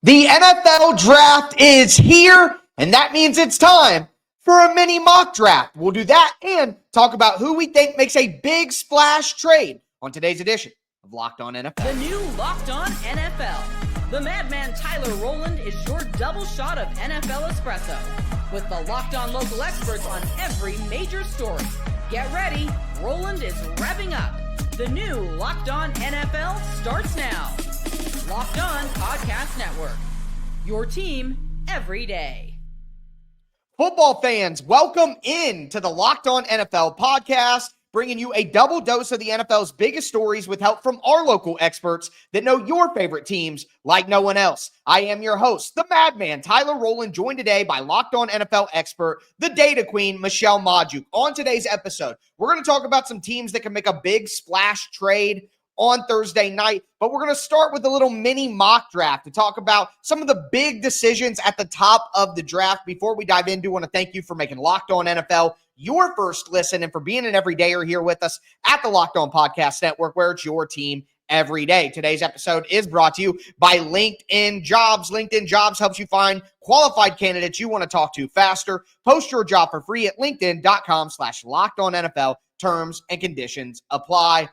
The NFL draft is here, and that means it's time for a mini mock draft. We'll do that and talk about who we think makes a big splash trade on today's edition of Locked On NFL. The new Locked On NFL. The madman Tyler Rowland is your double shot of NFL espresso with the Locked On local experts on every major story. Get ready, Rowland is revving up. The new Locked On NFL starts now. Locked On Podcast Network. Your team every day. Football fans, welcome in to the Locked On NFL podcast, bringing you a double dose of the NFL's biggest stories with help from our local experts that know your favorite teams like no one else. I am your host, the madman, Tyler Rowland, joined today by Locked On NFL expert, the data queen, Michelle Majuk. On today's episode, we're going to talk about some teams that can make a big splash trade on Thursday night, but we're going to start with a little mini mock draft to talk about some of the big decisions at the top of the draft. Before we dive in, I do want to thank you for making Locked On NFL your first listen and for being an everydayer here with us at the Locked On Podcast Network, where it's your team every day. Today's episode is brought to you by LinkedIn Jobs. LinkedIn Jobs helps you find qualified candidates you want to talk to faster. Post your job for free at linkedin.com/LockedOnNFL. Terms and conditions apply.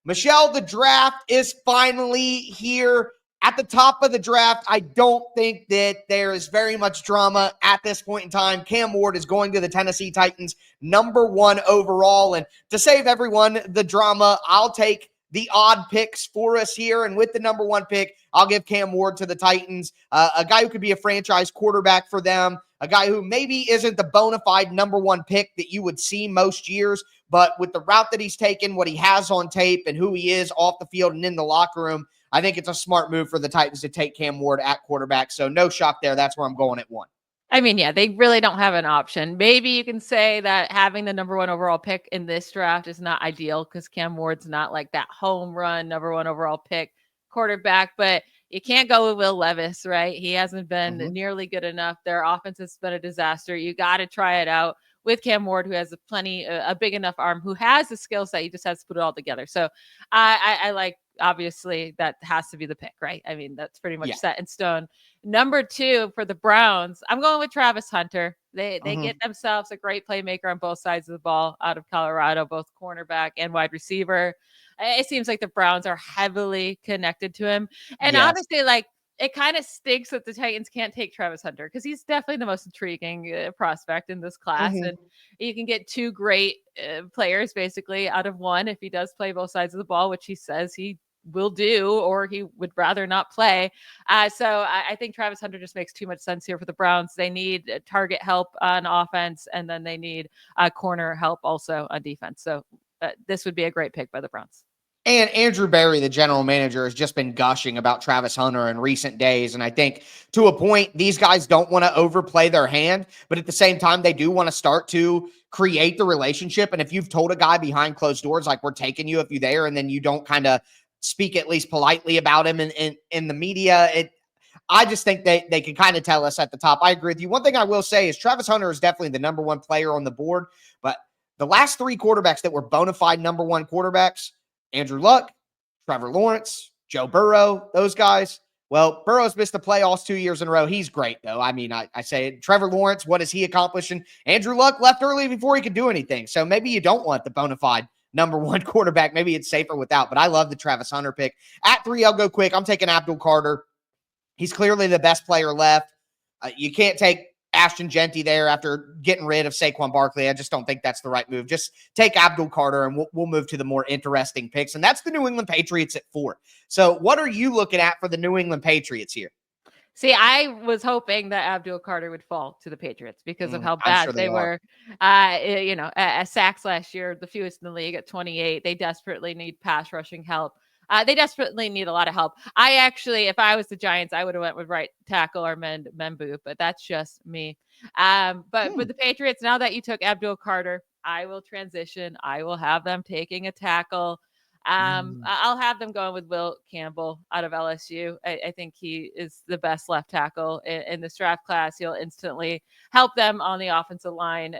Michelle, the draft is finally here. At the top of the draft, I don't think that there is very much drama at this point in time. Cam Ward is going to the Tennessee Titans, #1 overall. And to save everyone the drama, I'll take the odd picks for us here. And with the #1 pick, I'll give Cam Ward to the Titans, a guy who could be a franchise quarterback for them, a guy who maybe isn't the bona fide #1 pick that you would see most years, but with the route that he's taken, what he has on tape, and who he is off the field and in the locker room, I think it's a smart move for the Titans to take Cam Ward at quarterback. So no shock there. That's where I'm going at 1. I mean, yeah, they really don't have an option. Maybe you can say that having the #1 overall pick in this draft is not ideal because Cam Ward's not like that home run #1 overall pick quarterback, but you can't go with Will Levis, right? He hasn't been nearly good enough. Their offense has been a disaster. You got to try it out with Cam Ward, who has a big enough arm, who has the skill set. He just has to put it all together. So I like, obviously that has to be the pick, right? I mean, that's pretty much set in stone. #2 for the Browns, I'm going with Travis Hunter. They get themselves a great playmaker on both sides of the ball out of Colorado, both cornerback and wide receiver. It seems like the Browns are heavily connected to him. And honestly, like, it kind of stinks that the Titans can't take Travis Hunter because he's definitely the most intriguing prospect in this class. And you can get 2 great players basically out of 1 if he does play both sides of the ball, which he says he will do, or he would rather not play. So I think Travis Hunter just makes too much sense here for the Browns. They need target help on offense, and then they need corner help also on defense. So this would be a great pick by the Browns. And Andrew Berry, the general manager, has just been gushing about Travis Hunter in recent days. And I think to a point, these guys don't want to overplay their hand, but at the same time, they do want to start to create the relationship. And if you've told a guy behind closed doors, like, we're taking you if you're there, and then you don't kind of speak at least politely about him in the media, I just think they can kind of tell us at the top. I agree with you. One thing I will say is Travis Hunter is definitely the #1 player on the board, but the last 3 quarterbacks that were bona fide #1 quarterbacks, Andrew Luck, Trevor Lawrence, Joe Burrow, those guys. Well, Burrow's missed the playoffs 2 years in a row. He's great, though. I mean, I say it. Trevor Lawrence, what is he accomplishing? Andrew Luck left early before he could do anything. So maybe you don't want the bona fide #1 quarterback. Maybe it's safer without, but I love the Travis Hunter pick. At 3, I'll go quick. I'm taking Abdul Carter. He's clearly the best player left. You can't take Ashton Jeanty there after getting rid of Saquon Barkley. I just don't think that's the right move. Just take Abdul Carter, and we'll move to the more interesting picks. And that's the New England Patriots at 4. So what are you looking at for the New England Patriots here? See, I was hoping that Abdul Carter would fall to the Patriots because of how bad they were. Sacks last year, the fewest in the league at 28. They desperately need pass rushing help. They desperately need a lot of help. I actually, if I was the Giants, I would have went with right tackle or Membu, but that's just me. But with the Patriots, now that you took Abdul Carter, I will transition. I will have them taking a tackle. I'll have them going with Will Campbell out of LSU. I think he is the best left tackle in this draft class. He'll instantly help them on the offensive line.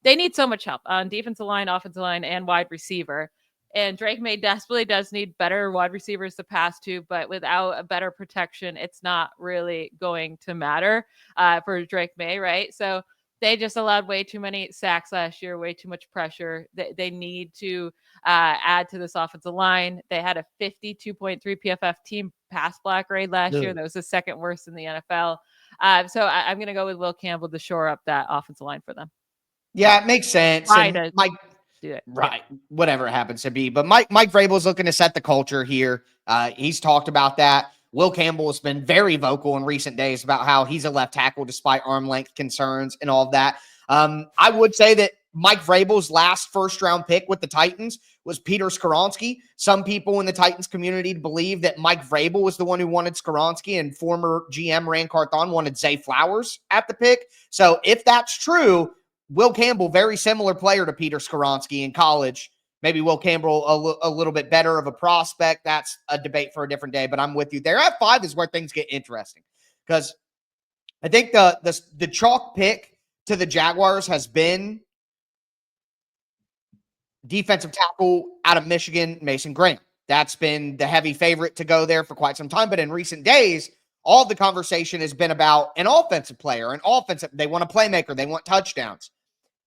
They need so much help on defensive line, offensive line, and wide receiver. And Drake May desperately does need better wide receivers to pass to, but without a better protection, it's not really going to matter for Drake May, right? So they just allowed way too many sacks last year, way too much pressure. They need to add to this offensive line. They had a 52.3 PFF team pass block grade last year. That was the second worst in the NFL. So I'm going to go with Will Campbell to shore up that offensive line for them. Yeah, it makes sense. Try And to Mike, do it. right, whatever it happens to be. But Mike Vrabel's looking to set the culture here. He's talked about that. Will Campbell has been very vocal in recent days about how he's a left tackle despite arm length concerns and all of that. I would say that Mike Vrabel's last first-round pick with the Titans was Peter Skoronski. Some people in the Titans community believe that Mike Vrabel was the one who wanted Skoronski, and former GM Rand Carthon wanted Zay Flowers at the pick. So if that's true, Will Campbell, very similar player to Peter Skoronski in college. Maybe Will Campbell a little bit better of a prospect. That's a debate for a different day, but I'm with you there. At 5 is where things get interesting because I think the chalk pick to the Jaguars has been defensive tackle out of Michigan, Mason Graham. That's been the heavy favorite to go there for quite some time. But in recent days, all the conversation has been about an offensive player, they want a playmaker, they want touchdowns.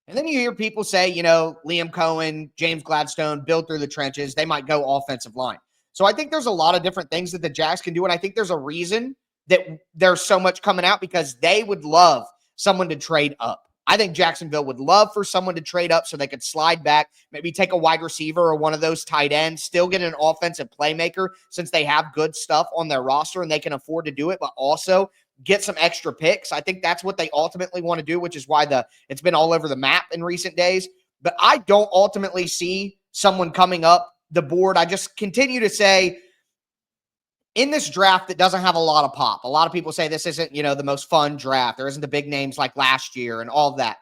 And then you hear people say, Liam Cohen, James Gladstone, build through the trenches. They might go offensive line. So I think there's a lot of different things that the Jags can do. And I think there's a reason that there's so much coming out because they would love someone to trade up. I think Jacksonville would love for someone to trade up so they could slide back, maybe take a wide receiver or one of those tight ends, still get an offensive playmaker since they have good stuff on their roster and they can afford to do it, but also get some extra picks. I think that's what they ultimately want to do, which is why it's been all over the map in recent days. But I don't ultimately see someone coming up the board. I just continue to say in this draft that doesn't have a lot of pop. A lot of people say this isn't, the most fun draft. There isn't the big names like last year and all of that.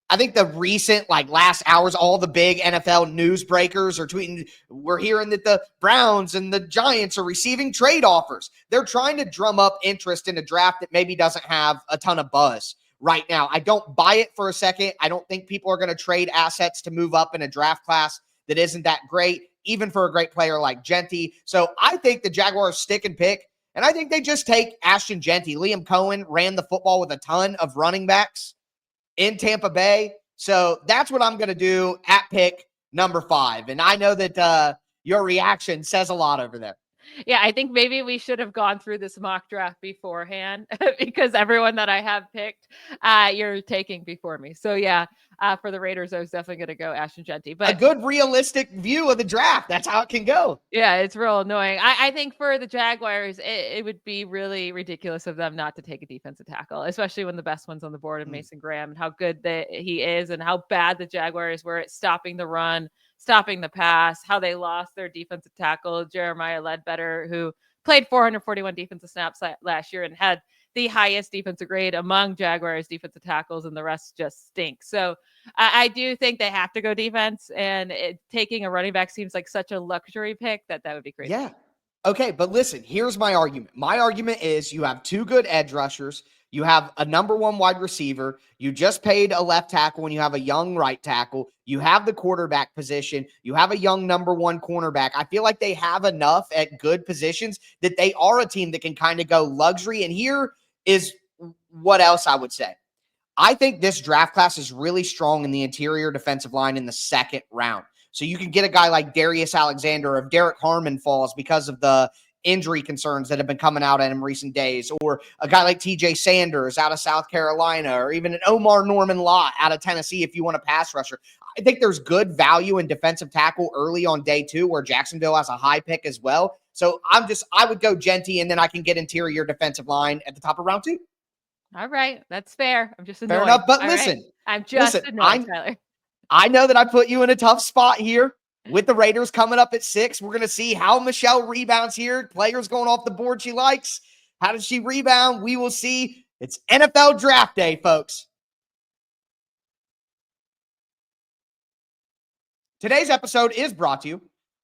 I think the recent, last hours, all the big NFL news breakers are tweeting, we're hearing that the Browns and the Giants are receiving trade offers. They're trying to drum up interest in a draft that maybe doesn't have a ton of buzz right now. I don't buy it for a second. I don't think people are going to trade assets to move up in a draft class that isn't that great, even for a great player like Jeanty. So I think the Jaguars stick and pick, and I think they just take Ashton Jeanty. Liam Cohen ran the football with a ton of running backs in Tampa Bay. So that's what I'm going to do at pick number 5. And I know that your reaction says a lot over there. Yeah, I think maybe we should have gone through this mock draft beforehand because everyone that I have picked, you're taking before me. So yeah, for the Raiders, I was definitely going to go Ashton Jeanty. But a good realistic view of the draft. That's how it can go. Yeah, it's real annoying. I think for the Jaguars, it would be really ridiculous of them not to take a defensive tackle, especially when the best one's on the board of Mason Graham and how good he is and how bad the Jaguars were at stopping the run, stopping the pass, how they lost their defensive tackle, Jeremiah Ledbetter, who played 441 defensive snaps last year and had the highest defensive grade among Jaguars defensive tackles, and the rest just stink. So I do think they have to go defense, and taking a running back seems like such a luxury pick that would be crazy. Yeah. Okay, but listen, here's my argument. My argument is you have 2 good edge rushers. You have a number 1 wide receiver. You just paid a left tackle when you have a young right tackle. You have the quarterback position. You have a young number 1 cornerback. I feel like they have enough at good positions that they are a team that can kind of go luxury. And here is what else I would say. I think this draft class is really strong in the interior defensive line in the 2nd round. So you can get a guy like Darius Alexander if Derek Harmon falls because of the injury concerns that have been coming out at him recent days, or a guy like TJ Sanders out of South Carolina, or even an Omar Norman Lott out of Tennessee if you want a pass rusher. I think there's good value in defensive tackle early on day 2 where Jacksonville has a high pick as well. So I would go Jeanty, and then I can get interior defensive line at the top of round 2. All right. That's fair. I'm just annoyed. Fair enough. But All listen, right. I'm just annoyed, Tyler. I know that I put you in a tough spot here with the Raiders coming up at 6. We're going to see how Michelle rebounds here. Players going off the board she likes. How does she rebound? We will see. It's NFL draft day, folks. Today's episode is brought to you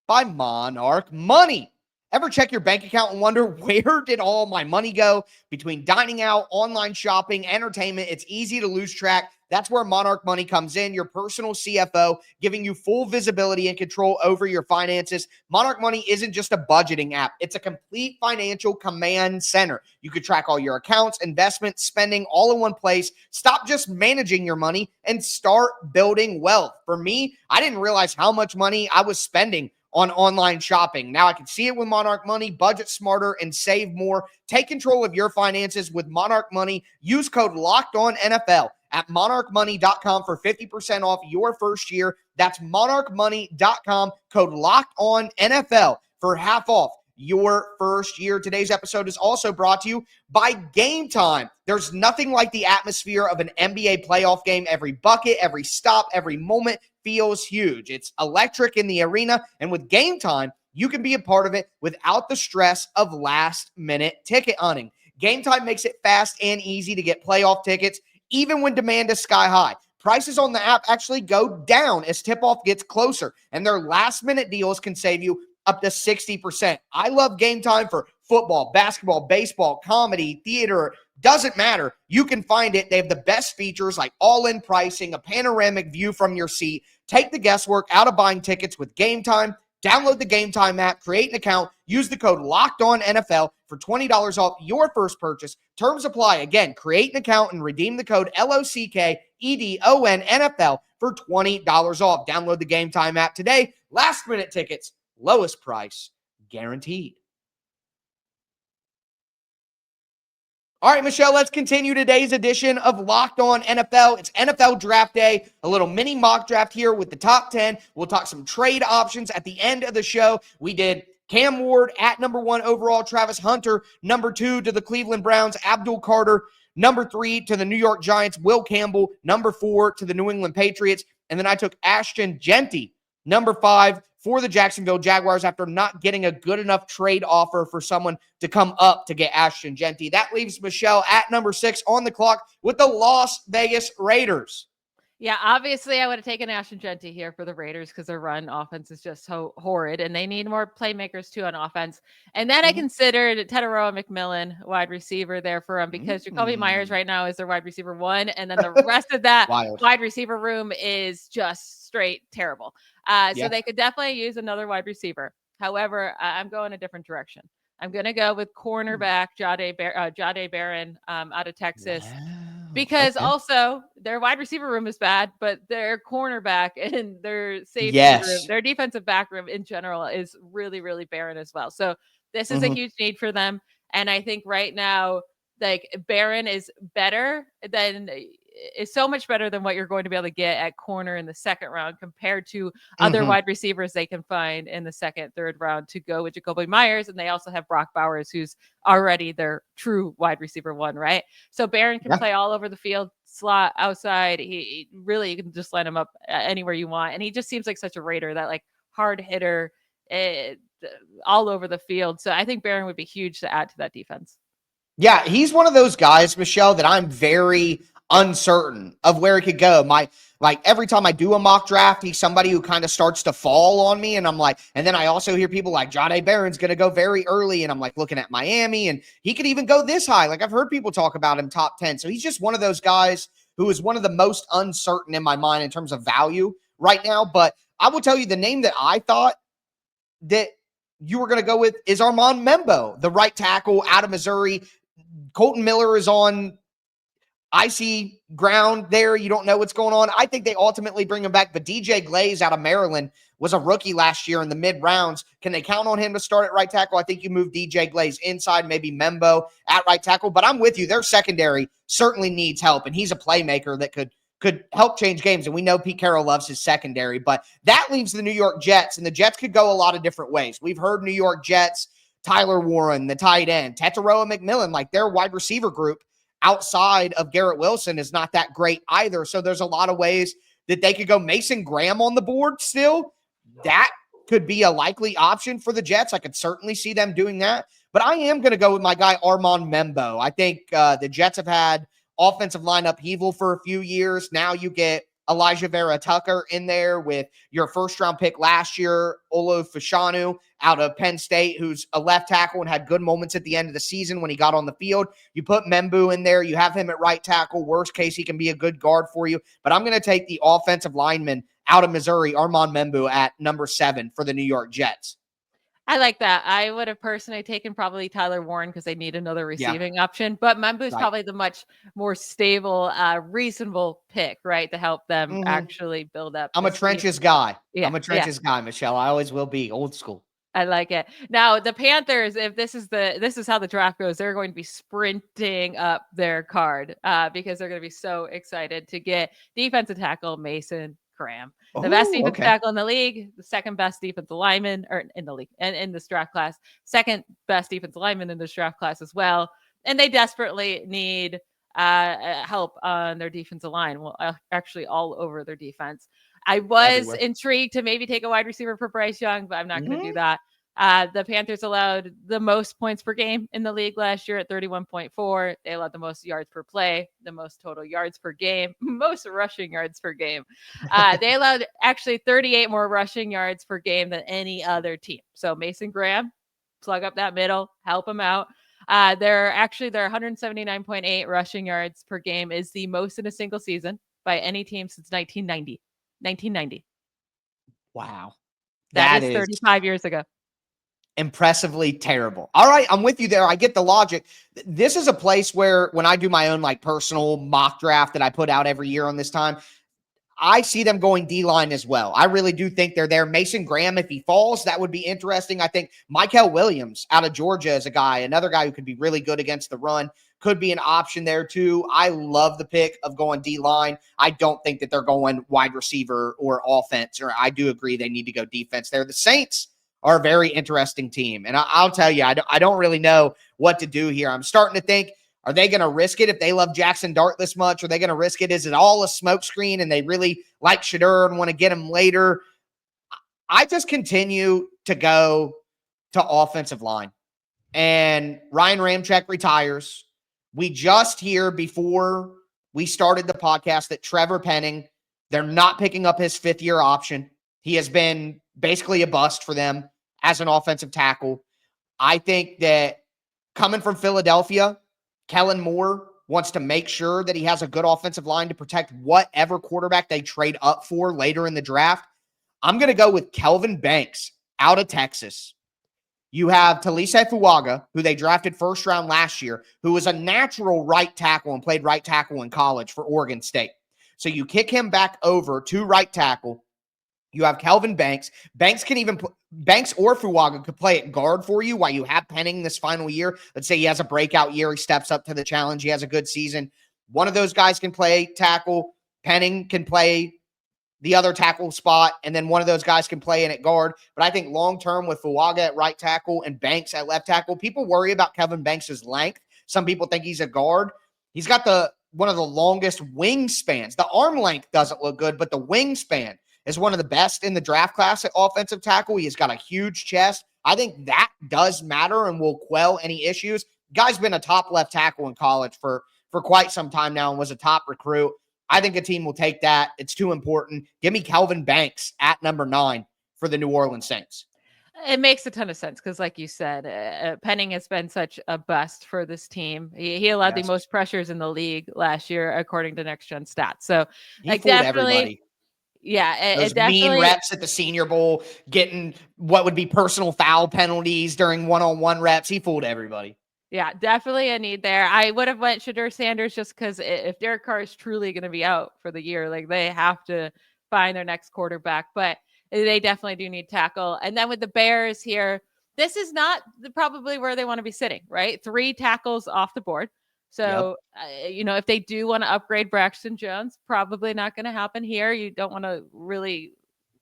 by Monarch Money. Ever check your bank account and wonder, where did all my money go? Between dining out, online shopping, entertainment, it's easy to lose track. That's where Monarch Money comes in, your personal CFO, giving you full visibility and control over your finances. Monarch Money isn't just a budgeting app. It's a complete financial command center. You could track all your accounts, investments, spending all in one place. Stop just managing your money and start building wealth. For me, I didn't realize how much money I was spending on online shopping. Now I can see it with Monarch Money, budget smarter, and save more. Take control of your finances with Monarch Money. Use code LOCKEDONNFL at monarchmoney.com for 50% off your first year. That's monarchmoney.com, code LOCKEDONNFL for half off your first year. Today's episode is also brought to you by Game Time. There's nothing like the atmosphere of an NBA playoff game. Every bucket, every stop, every moment feels huge. It's electric in the arena, and with Game Time, you can be a part of it without the stress of last-minute ticket hunting. Game Time makes it fast and easy to get playoff tickets, even when demand is sky high. Prices on the app actually go down as tip-off gets closer, and their last-minute deals can save you up to 60%. I love Game Time for football, basketball, baseball, comedy, theater. Doesn't matter. You can find it. They have the best features like all-in pricing, a panoramic view from your seat. Take the guesswork out of buying tickets with Game Time. Download the Game Time app, create an account, use the code LOCKEDONNFL for $20 off your first purchase. Terms apply. Again, create an account and redeem the code LOCKEDONNFL for $20 off. Download the Game Time app today. Last-minute tickets, lowest price guaranteed. All right, Michelle, let's continue today's edition of Locked On NFL. It's NFL Draft Day, a little mini mock draft here with the top 10. We'll talk some trade options at the end of the show. We did Cam Ward at number 1 overall, Travis Hunter, number 2 to the Cleveland Browns, Abdul Carter, number 3 to the New York Giants, Will Campbell, number 4 to the New England Patriots, and then I took Ashton Jeanty, number 5 for the Jacksonville Jaguars after not getting a good enough trade offer for someone to come up to get Ashton Jeanty. That leaves Michelle at number 6 on the clock with the Las Vegas Raiders. Yeah, obviously I would have taken Ashton Jeanty here for the Raiders because their run offense is just so horrid, and they need more playmakers too on offense. And then I considered Teteroa McMillan, wide receiver there for him, because Jacoby Myers right now is their wide receiver 1, and then the rest of that wide receiver room is just straight terrible. So they could definitely use another wide receiver. However, I'm going a different direction. I'm going to go with cornerback Jahdae Barron out of Texas. Because also their wide receiver room is bad, but their cornerback and their safety room, their defensive back room in general is really, really barren as well. So this is a huge need for them. And I think right now, like, Barron is so much better than what you're going to be able to get at corner in the second round compared to other wide receivers they can find in the second, third round to go with Jacoby Myers. And they also have Brock Bowers, who's already their true wide receiver 1, right? So Barron can play all over the field, slot, outside. He really, you can just line him up anywhere you want. And he just seems like such a Raider, that like hard hitter all over the field. So I think Barron would be huge to add to that defense. Yeah, he's one of those guys, Michelle, that I'm very uncertain of where it could go. Every time I do a mock draft, he's somebody who kind of starts to fall on me. And I'm like, and then I also hear people like Jahdae Barron's going to go very early. And I'm like looking at Miami, and he could even go this high. Like, I've heard people talk about him top 10. So he's just one of those guys who is one of the most uncertain in my mind in terms of value right now. But I will tell you, the name that I thought that you were going to go with is Armand Membo, the right tackle out of Missouri. Colton Miller is on icy ground there. You don't know what's going on. I think they ultimately bring him back. But DJ Glaze out of Maryland was a rookie last year in the mid rounds. Can they count on him to start at right tackle? I think you move DJ Glaze inside, maybe Membo at right tackle. But I'm with you. Their secondary certainly needs help, and he's a playmaker that could help change games. And we know Pete Carroll loves his secondary. But that leaves the New York Jets, and the Jets could go a lot of different ways. We've heard New York Jets, Tyler Warren, the tight end, Teteroa McMillan, like their wide receiver group outside of Garrett Wilson is not that great either. So there's a lot of ways that they could go. Mason Graham on the board still. That could be a likely option for the Jets. I could certainly see them doing that. But I am going to go with my guy, Armand Membo. I think the Jets have had offensive line upheaval for a few years. Now you get Elijah Vera Tucker in there with your first-round pick last year, Olo Fashanu out of Penn State, who's a left tackle and had good moments at the end of the season when he got on the field. You put Membu in there. You have him at right tackle. Worst case, he can be a good guard for you. But I'm going to take the offensive lineman out of Missouri, Armand Membu, at number 7 for the New York Jets. I like that. I would have personally taken probably Tyler Warren because they need another receiving option, but Membu is probably the much more stable, reasonable pick, right, to help them actually build up. I'm a trenches guy. Yeah, I'm a trenches guy, Michelle. I always will be. Old school. I like it. Now, the Panthers, if this is how the draft goes, they're going to be sprinting up their card because they're going to be so excited to get defensive tackle Mason Graham. The best defensive tackle in the league, the second best defensive lineman or in the league and in this draft class, second best defensive lineman in this draft class as well. And they desperately need help on their defensive line. Well, actually all over their defense. I was intrigued to maybe take a wide receiver for Bryce Young, but I'm not going to do that. The Panthers allowed the most points per game in the league last year at 31.4. They allowed the most yards per play, the most total yards per game, most rushing yards per game. They allowed actually 38 more rushing yards per game than any other team. So Mason Graham, plug up that middle, help him out. Their 179.8 rushing yards per game is the most in a single season by any team since 1990. 1990. Wow. That is 35 years ago. Impressively terrible. All right, I'm with you there. I get the logic. This is a place where when I do my own like personal mock draft that I put out every year on this time, I see them going D-line as well. I really do think they're there. Mason Graham, if he falls, that would be interesting. I think Michael Williams out of Georgia is another guy who could be really good against the run. Could be an option there too. I love the pick of going D-line. I don't think that they're going wide receiver or offense, or I do agree they need to go defense there. The Saints are a very interesting team. And I'll tell you, I don't really know what to do here. I'm starting to think, are they going to risk it if they love Jackson Dart this much? Are they going to risk it? Is it all a smokescreen and they really like Shedeur and want to get him later? I just continue to go to offensive line. And Ryan Ramczyk retires. We just hear before we started the podcast that Trevor Penning, they're not picking up his 5th-year option. He has been basically a bust for them as an offensive tackle. I think that coming from Philadelphia, Kellen Moore wants to make sure that he has a good offensive line to protect whatever quarterback they trade up for later in the draft. I'm going to go with Kelvin Banks out of Texas. You have Talise Fuaga, who they drafted first round last year, who was a natural right tackle and played right tackle in college for Oregon State. So you kick him back over to right tackle. You have Kelvin Banks. Banks or Fuaga could play at guard for you while you have Penning this final year. Let's say he has a breakout year. He steps up to the challenge. He has a good season. One of those guys can play tackle. Penning can play the other tackle spot, and then one of those guys can play in at guard. But I think long-term with Fuaga at right tackle and Banks at left tackle, people worry about Kevin Banks' length. Some people think he's a guard. He's got one of the longest wingspans. The arm length doesn't look good, but the wingspan is one of the best in the draft class at offensive tackle. He's got a huge chest. I think that does matter and will quell any issues. Guy's been a top left tackle in college for quite some time now and was a top recruit. I think a team will take that. It's too important. Give me Kelvin Banks at number 9 for the New Orleans Saints. It makes a ton of sense because, like you said, Penning has been such a bust for this team. He allowed the most pressures in the league last year, according to Next Gen Stats. So, he fooled everybody. Yeah, those mean reps at the Senior Bowl, getting what would be personal foul penalties during one-on-one reps. He fooled everybody. Yeah, definitely a need there. I would have went Shedeur Sanders just because if Derek Carr is truly going to be out for the year, like they have to find their next quarterback. But they definitely do need tackle. And then with the Bears here, this is not probably where they want to be sitting, right? 3 tackles off the board. So, if they do want to upgrade Braxton Jones, probably not going to happen here. You don't want to really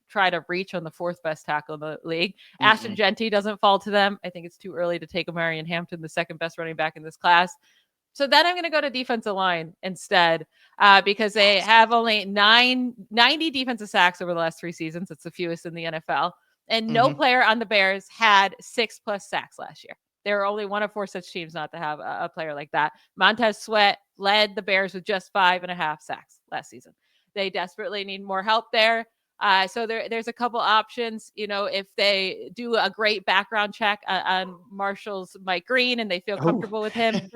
try to reach on the 4th best tackle in the league. Ashton Jeanty doesn't fall to them. I think it's too early to take Omarion Hampton, the second best running back in this class. So then I'm going to go to defensive line instead because they have only 90 defensive sacks over the last 3 seasons. It's the fewest in the NFL. And no player on the Bears had 6+ sacks last year. There are only 1 of 4 such teams not to have a player like that. Montez Sweat led the Bears with just 5.5 sacks last season. They desperately need more help there. So there's a couple options. If they do a great background check on Marshall's Mike Green and they feel comfortable with him,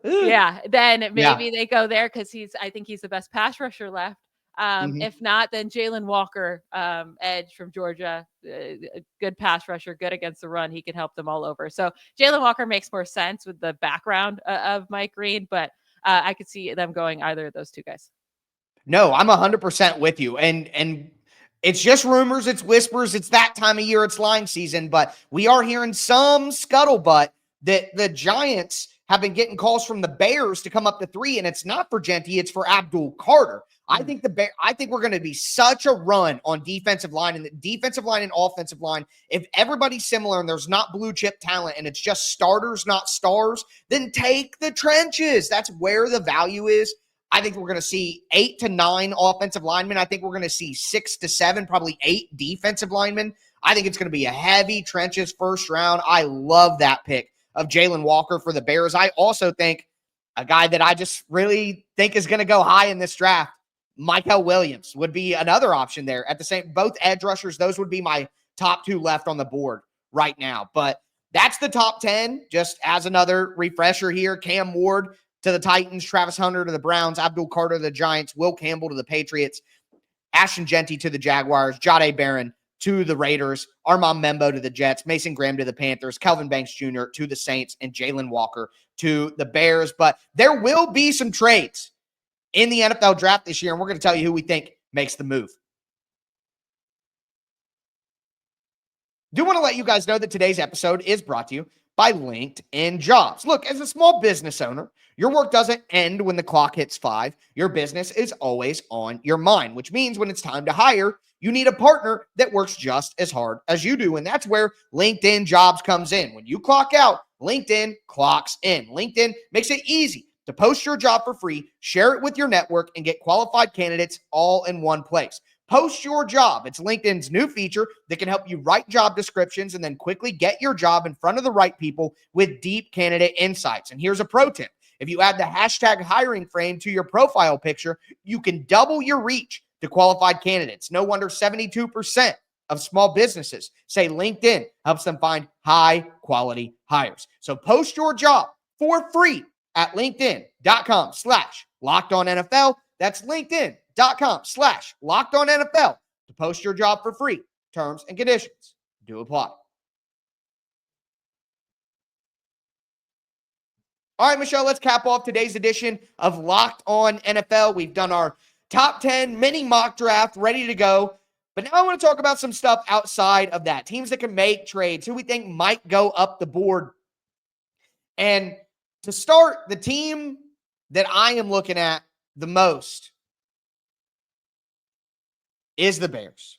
yeah, then maybe they go there because I think he's the best pass rusher left. If not, then Jalen Walker, edge from Georgia, a good pass rusher, good against the run. He can help them all over. So Jalen Walker makes more sense with the background of Mike Green, but I could see them going either of those two guys. No, I'm 100% with you. And it's just rumors, it's whispers, it's that time of year, it's line season, but we are hearing some scuttlebutt that the Giants have been getting calls from the Bears to come up to 3, and it's not for Jeanty, it's for Abdul Carter. I think we're going to be such a run on defensive line and the defensive line and offensive line. If everybody's similar and there's not blue chip talent and it's just starters, not stars, then take the trenches. That's where the value is. I think we're going to see 8 to 9 offensive linemen. I think we're going to see 6 to 7, probably 8 defensive linemen. I think it's going to be a heavy trenches first round. I love that pick of Jalen Walker for the Bears. I also think a guy that I just really think is going to go high in this draft, Michael Williams, would be another option there. At the same, both edge rushers, those would be my top 2 left on the board right now. But that's the top 10. Just as another refresher here, Cam Ward to the Titans, Travis Hunter to the Browns, Abdul Carter to the Giants, Will Campbell to the Patriots, Ashton Jeanty to the Jaguars, Jahdae Barron to the Raiders, Armand Membo to the Jets, Mason Graham to the Panthers, Kelvin Banks Jr. to the Saints, and Jalen Walker to the Bears. But there will be some trades in the NFL draft this year, and we're going to tell you who we think makes the move. Do want to let you guys know that today's episode is brought to you by LinkedIn Jobs. Look, as a small business owner, your work doesn't end when the clock hits 5. Your business is always on your mind, which means when it's time to hire, you need a partner that works just as hard as you do. And that's where LinkedIn Jobs comes in. When you clock out, LinkedIn clocks in. LinkedIn makes it easy to post your job for free, share it with your network, and get qualified candidates all in one place. Post your job. It's LinkedIn's new feature that can help you write job descriptions and then quickly get your job in front of the right people with deep candidate insights. And here's a pro tip. If you add the hashtag hiring frame to your profile picture, you can double your reach to qualified candidates. No wonder 72% of small businesses say LinkedIn helps them find high quality hires. So post your job for free at linkedin.com/LockedOnNFL. That's linkedin.com/LockedOnNFL to post your job for free. Terms and conditions do apply. All right, Michelle, let's cap off today's edition of Locked On NFL. We've done our top 10 mini mock draft ready to go. But now I want to talk about some stuff outside of that. Teams that can make trades, who we think might go up the board. And to start, the team that I am looking at the most is the Bears.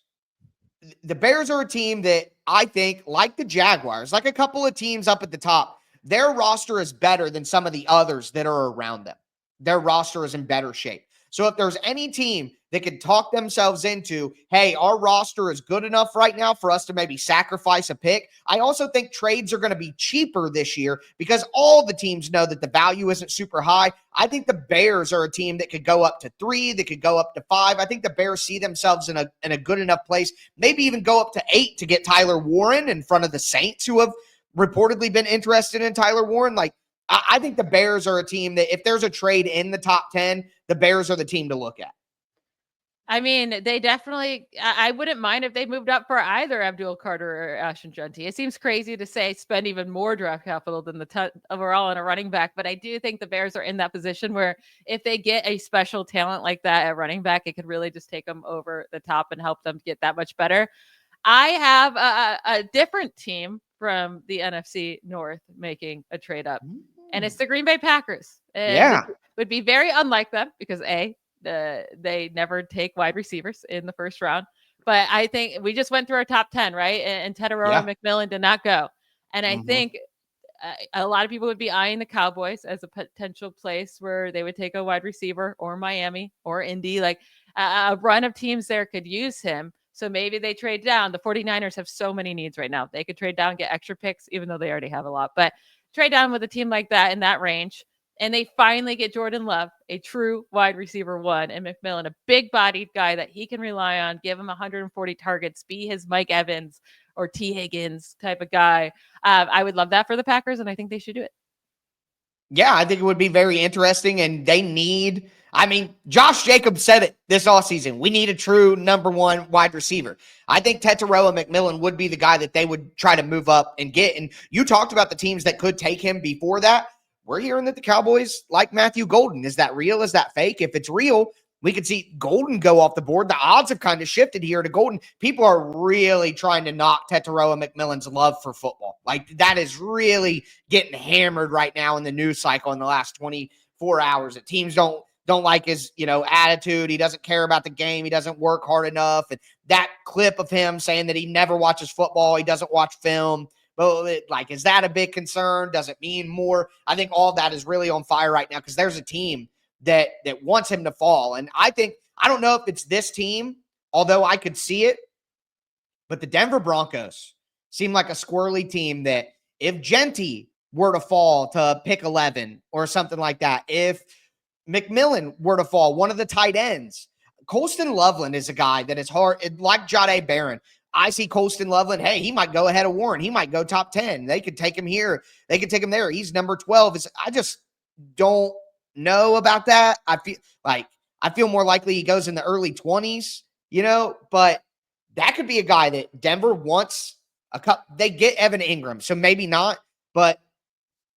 The Bears are a team that I think, like the Jaguars, like a couple of teams up at the top, their roster is better than some of the others that are around them. Their roster is in better shape. So if there's any team that could talk themselves into, hey, our roster is good enough right now for us to maybe sacrifice a pick, I also think trades are going to be cheaper this year because all the teams know that the value isn't super high. I think the Bears are a team that could go up to 3, that could go up to 5. I think the Bears see themselves in a good enough place, maybe even go up to 8 to get Tyler Warren in front of the Saints, who have reportedly been interested in Tyler Warren. Like, I think the Bears are a team that if there's a trade in the top 10, the Bears are the team to look at. I mean, they definitely, I wouldn't mind if they moved up for either Abdul Carter or Ashton Jeanty. It seems crazy to say spend even more draft capital than the overall on a running back, but I do think the Bears are in that position where if they get a special talent like that at running back, it could really just take them over the top and help them get that much better. I have a different team from the NFC North making a trade up, and it's the Green Bay Packers. And it would be very unlike them because they never take wide receivers in the first round. But I think we just went through our top 10, right? And Tedorova and McMillan did not go. And I think a lot of people would be eyeing the Cowboys as a potential place where they would take a wide receiver, or Miami or Indy. Like a run of teams there could use him. So maybe they trade down. The 49ers have so many needs right now. They could trade down, get extra picks, even though they already have a lot. But trade down with a team like that in that range. and they finally get Jordan Love, a true wide receiver one, and McMillan, a big-bodied guy that he can rely on, give him 140 targets, be his Mike Evans or T. Higgins type of guy. I would love that for the Packers, and I think they should do it. Yeah, I think it would be very interesting, and they need, I mean, Josh Jacobs said it this offseason. We need a true number one wide receiver. I think Tetairoa McMillan would be the guy that they would try to move up and get. And you talked about the teams that could take him before that. We're hearing that the Cowboys like Matthew Golden. Is that real? Is that fake? If it's real, we could see Golden go off the board. The odds have kind of shifted here to Golden. People are really trying to knock Tetairoa McMillan's love for football. Like, that is really getting hammered right now in the news cycle in the last 24 hours. That teams don't like his, attitude. He doesn't care about the game. He doesn't work hard enough. And that clip of him saying that he never watches football, he doesn't watch film. Well, is that a big concern? Does it mean more? I think all that is really on fire right now because there's a team that wants him to fall. And I don't know if it's this team, although I could see it, but the Denver Broncos seem like a squirrely team that if Jeanty were to fall to pick 11 or something like that, if McMillan were to fall, one of the tight ends, Colston Loveland is a guy that is hard, like Jahdae Barron. I see Colston Loveland. Hey, he might go ahead of Warren. He might go top 10. They could take him here. They could take him there. He's number 12. I just don't know about that. I feel more likely he goes in the early 20s, but that could be a guy that Denver wants a cup. They get Evan Ingram, so maybe not, but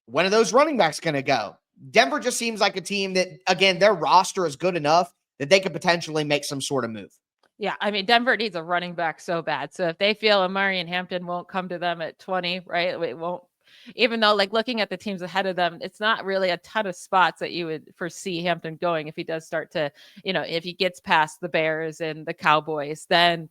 when are those running backs going to go? Denver just seems like a team that, again, their roster is good enough that they could potentially make some sort of move. Yeah, I mean, Denver needs a running back so bad. So if they feel Amari and Hampton won't come to them at 20, right? It won't, even though looking at the teams ahead of them, it's not really a ton of spots that you would foresee Hampton going if he does start to, if he gets past the Bears and the Cowboys, then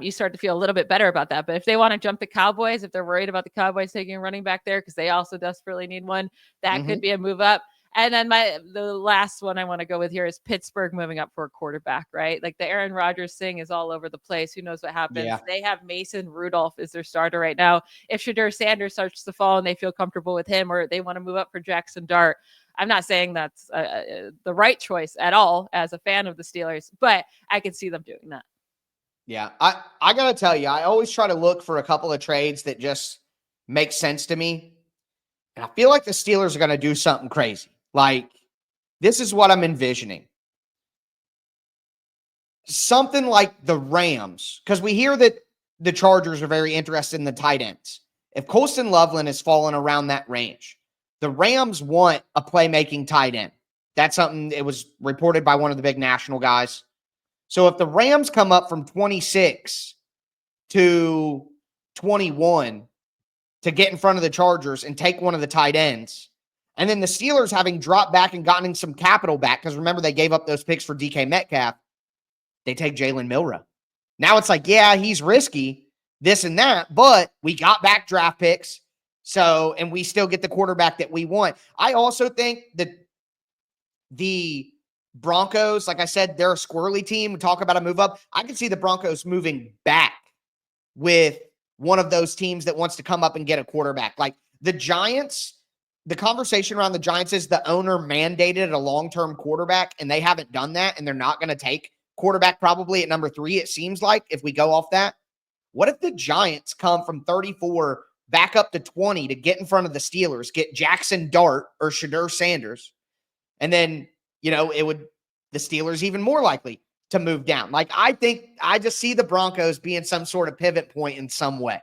you start to feel a little bit better about that. But if they want to jump the Cowboys, if they're worried about the Cowboys taking a running back there because they also desperately need one, that could be a move up. And then the last one I want to go with here is Pittsburgh moving up for a quarterback, right? Like the Aaron Rodgers thing is all over the place. Who knows what happens? Yeah. They have Mason Rudolph as their starter right now. If Shedeur Sanders starts to fall and they feel comfortable with him, or they want to move up for Jackson Dart, I'm not saying that's the right choice at all as a fan of the Steelers, but I can see them doing that. Yeah, I got to tell you, I always try to look for a couple of trades that just make sense to me. And I feel like the Steelers are going to do something crazy. Like, this is what I'm envisioning. Something like the Rams, because we hear that the Chargers are very interested in the tight ends. If Colston Loveland is falling around that range, the Rams want a playmaking tight end. That's something it was reported by one of the big national guys. So if the Rams come up from 26 to 21 to get in front of the Chargers and take one of the tight ends, and then the Steelers having dropped back and gotten some capital back, because remember they gave up those picks for DK Metcalf, they take Jalen Milroe. Now it's like, yeah, he's risky, this and that, but we got back draft picks, and we still get the quarterback that we want. I also think that the Broncos, like I said, they're a squirrely team. We talk about a move up. I can see the Broncos moving back with one of those teams that wants to come up and get a quarterback. Like the Giants, the conversation around the Giants is the owner mandated a long-term quarterback, and they haven't done that, and they're not going to take quarterback probably at number 3, it seems like, if we go off that. What if the Giants come from 34 back up to 20 to get in front of the Steelers, get Jackson Dart or Shedeur Sanders, and then, the Steelers even more likely to move down. Like, I just see the Broncos being some sort of pivot point in some way.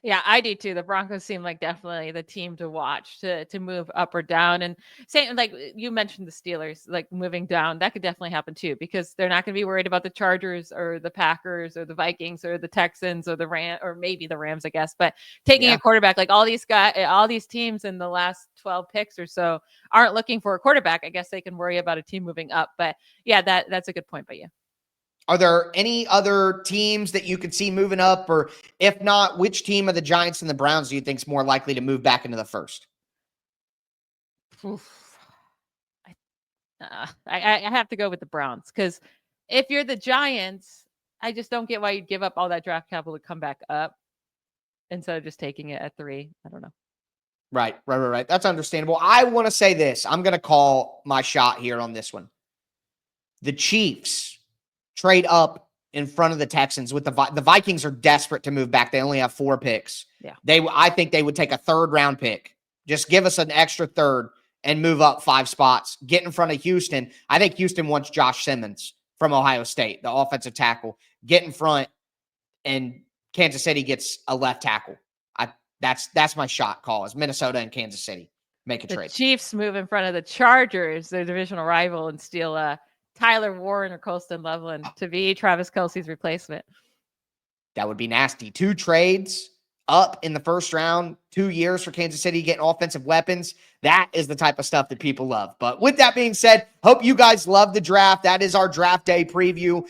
Yeah, I do too. The Broncos seem like definitely the team to watch to move up or down. And same, like you mentioned the Steelers, like moving down, that could definitely happen too, because they're not going to be worried about the Chargers or the Packers or the Vikings or the Texans or the Rams, or maybe the Rams, I guess. But taking a quarterback, like all these teams in the last 12 picks or so aren't looking for a quarterback. I guess they can worry about a team moving up. But yeah, that's a good point by you. Are there any other teams that you could see moving up? Or if not, which team of the Giants and the Browns do you think is more likely to move back into the first? I have to go with the Browns, because if you're the Giants, I just don't get why you'd give up all that draft capital to come back up instead of just taking it at 3. I don't know. Right. That's understandable. I want to say this. I'm going to call my shot here on this one. The Chiefs trade up in front of the Texans with the Vikings are desperate to move back. They only have 4 picks. Yeah. I think they would take a 3rd round pick. Just give us an extra 3rd and move up 5 spots. Get in front of Houston. I think Houston wants Josh Simmons from Ohio State, the offensive tackle. Get in front, and Kansas City gets a left tackle. That's my shot call is Minnesota and Kansas City make a The trade. Chiefs move in front of the Chargers, their divisional rival, and steal Tyler Warren or Colston Loveland to be Travis Kelce's replacement. That would be nasty. 2 trades up in the first round, 2 years for Kansas City getting offensive weapons. That is the type of stuff that people love. But with that being said, hope you guys love the draft. That is our draft day preview.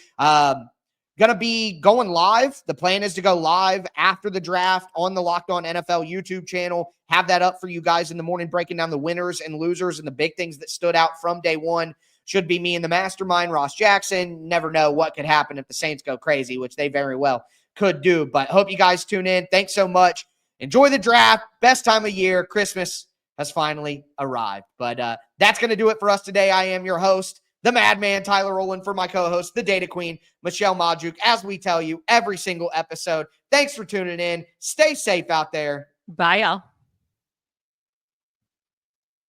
Going to be going live. The plan is to go live after the draft on the Locked On NFL YouTube channel. Have that up for you guys in the morning, breaking down the winners and losers and the big things that stood out from day one. Should be me and the mastermind, Ross Jackson. Never know what could happen if the Saints go crazy, which they very well could do. But hope you guys tune in. Thanks so much. Enjoy the draft. Best time of year. Christmas has finally arrived. But that's going to do it for us today. I am your host, the Madman, Tyler Rowland, for my co-host, the Data Queen, Michelle Majuk, as we tell you every single episode. Thanks for tuning in. Stay safe out there. Bye, y'all.